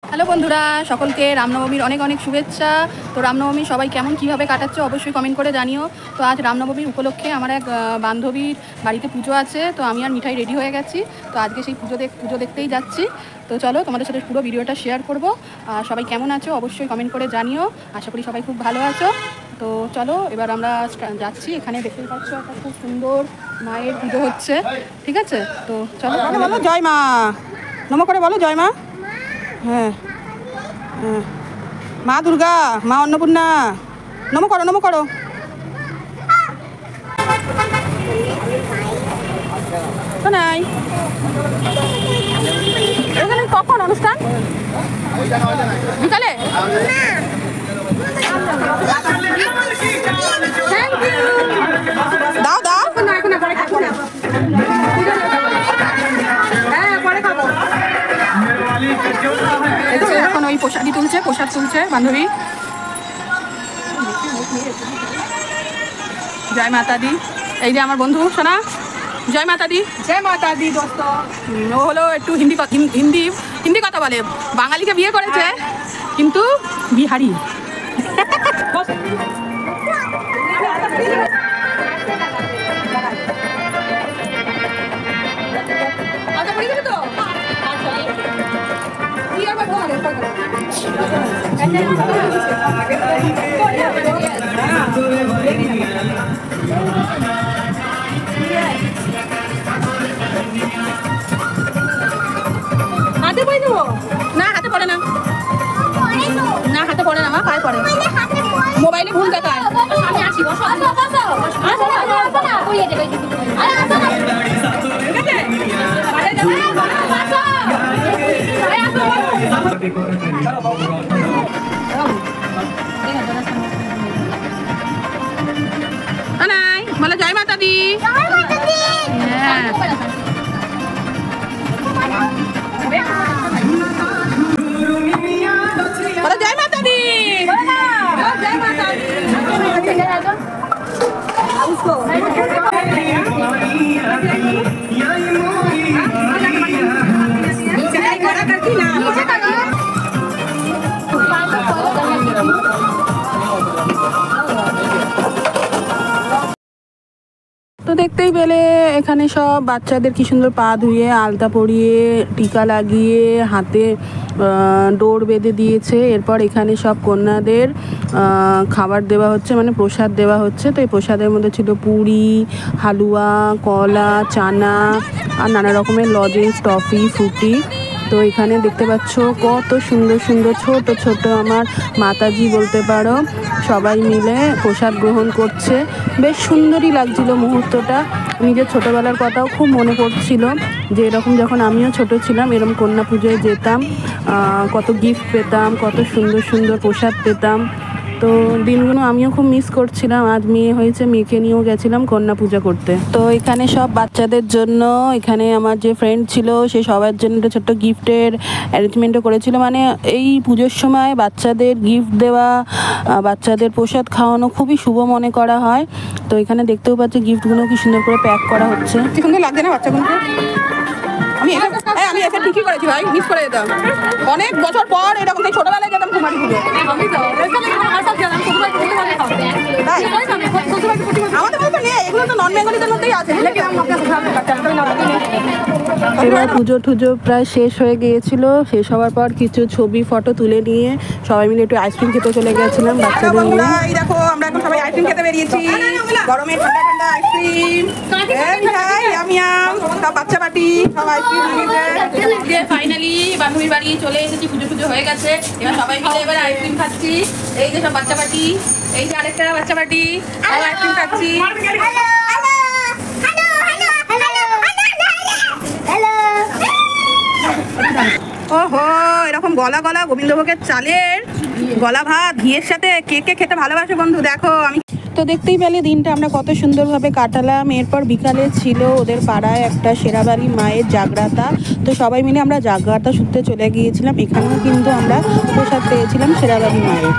Hello বন্ধুরা, সকলকে রামনবমীর অনেক অনেক শুভেচ্ছা। তো রামনবমী সবাই কেমন কিভাবে কাটাচ্ছ অবশ্যই কমেন্ট করে জানিও। তো আজ রামনবমীর উপলক্ষে আমার এক বান্ধবীর বাড়িতে পুজো আছে, তো আমি আর মিঠাই রেডি হয়ে গেছি। তো আজকে সেই পুজো দেখতেই যাচ্ছি। তো চলো তোমাদের সাথে পুরো ভিডিওটা শেয়ার করব। আর সবাই কেমন আছো অবশ্যই কমেন্ট করে জানিও। আশা করি সবাই খুব ভালো আছো। তো চলো এবার আমরা যাচ্ছি। এখানে দেখতেই পাচ্ছ একটা খুব সুন্দর মায়ের পুজো হচ্ছে, ঠিক আছে? তো চলো বলো জয় মা, নমো করে বলো জয় মা। হ্যাঁ হ্যাঁ, মা দুর্গা, মা অন্নপূর্ণা, নমো করো নমো করো। তো নাই এখানে কখন অনুষ্ঠান? বিকালে? দাও দাও, এখন ওই প্রসাদ তুলছে বান্ধবী। জয় মাতা দি। এই যে আমার বন্ধু সোনা, জয় মাতা দি। জয় মাতা দি দোস্ত। ও হলো একটু হিন্দি কথা বলে। বাঙালিকে বিয়ে করেছে কিন্তু বিহারি। হাতে পড়ে দেবো না, হাতে পড়ে না, না হাতে পড়ে না, মা পায়ে পড়ে। মোবাইলে ভুল দেখায়। আমি আসি, বলো জয় মাতা দি। জয় মাতা দি। তো দেখতেই পেলে এখানে সব বাচ্চাদের কি সুন্দর পা ধুয়ে আলতা পরিয়ে টিকা লাগিয়ে হাতে ডোর বেঁধে দিয়েছে। এরপর এখানে সব কন্যাদের খাবার দেওয়া হচ্ছে, মানে প্রসাদ দেওয়া হচ্ছে। তো এই প্রসাদের মধ্যে ছিল পুরি, হালুয়া, কলা, চানা আর নানা রকমের লজেন্স, টফি, ফ্রুটি। তো এখানে দেখতে পাচ্ছ কত সুন্দর সুন্দর ছোট ছোট আমার মাতাজি বলতে পারো, সবাই মিলে প্রসাদ গ্রহণ করছে। বেশ সুন্দরই লাগছিল মুহূর্তটা। নিজের ছোটোবেলার কথাও খুব মনে পড়ছিল যে এরকম যখন আমিও ছোট ছিলাম এরকম কন্যা পুজোয় যেতাম, কত গিফট পেতাম, কত সুন্দর সুন্দর প্রসাদ পেতাম। তো দিনগুলো আমিও খুব মিস করছিলাম। আজ মেয়ে হয়েছে, মেয়েকে নিয়েও গেছিলাম কন্যা পূজা করতে। তো এখানে সব বাচ্চাদের জন্য, এখানে আমার যে ফ্রেন্ড ছিল সে সবার জন্য একটা ছোট্ট গিফটের অ্যারেঞ্জমেন্টও করেছিল। মানে এই পুজোর সময় বাচ্চাদের গিফট দেওয়া, বাচ্চাদের প্রসাদ খাওয়ানো খুবই শুভ মনে করা হয়। তো এখানে দেখতেও পাচ্ছি গিফটগুলো কি সুন্দর করে প্যাক করা হচ্ছে। কি সুন্দর লাগছে না বাচ্চাগুলোকে? আমি এসে ঠিকই করেছি ভাই, মিস করে যেতাম অনেক বছর পর। এরকম ছোটবেলায় যেতাম কুমারী পুজো। আমাদের মতো নেই, এগুলো তো নন বেঙ্গলিদের মধ্যেই আছে। এবার পুজো টুজো প্রায় শেষ হয়ে গিয়েছিল। শেষ হওয়ার পর কিছু ছবি ফটো তুলে নিয়ে সবাই মিলে একটু আইসক্রিম খেতে চলে গেছিলাম বাচ্চাদের নিয়ে। এই দেখো আমরা এখন সবাই আইসক্রিম খেতে বেরিয়েছি, গরমে ঠান্ডা ঠান্ডা আইসক্রিম। সব বাচ্চা পার্টি সব আইসক্রিম নিয়ে ফাইনালি বান্ধবীর বাড়ি চলে এসেছি। পুজো পুজো হয়ে গেছে, এবার সবাই মিলে এবার আইসক্রিম খাচ্ছি। এই যে সব বাচ্চা পার্টি, এই যে আরেকটা বাচ্চা পার্টি, আইসক্রিম খাচ্ছি। ওহো, এরকম গলা গলা গোবিন্দভোগের চালের গলা ভাত ঘিয়ের সাথে কে কে খেতে ভালোবাসে বন্ধু দেখো। আমি তো দেখতেই পেলে দিনটা আমরা কত সুন্দরভাবে কাটালাম। এরপর বিকালে ছিল ওদের পাড়ায় একটা শেরাবাড়ি মায়ের জাগ্রাতা। তো সবাই মিলে আমরা জাগ্রাতা শুনতে চলে গিয়েছিলাম। এখানেও কিন্তু আমরা প্রসাদ পেয়েছিলাম শেরাবাড়ি মায়ের।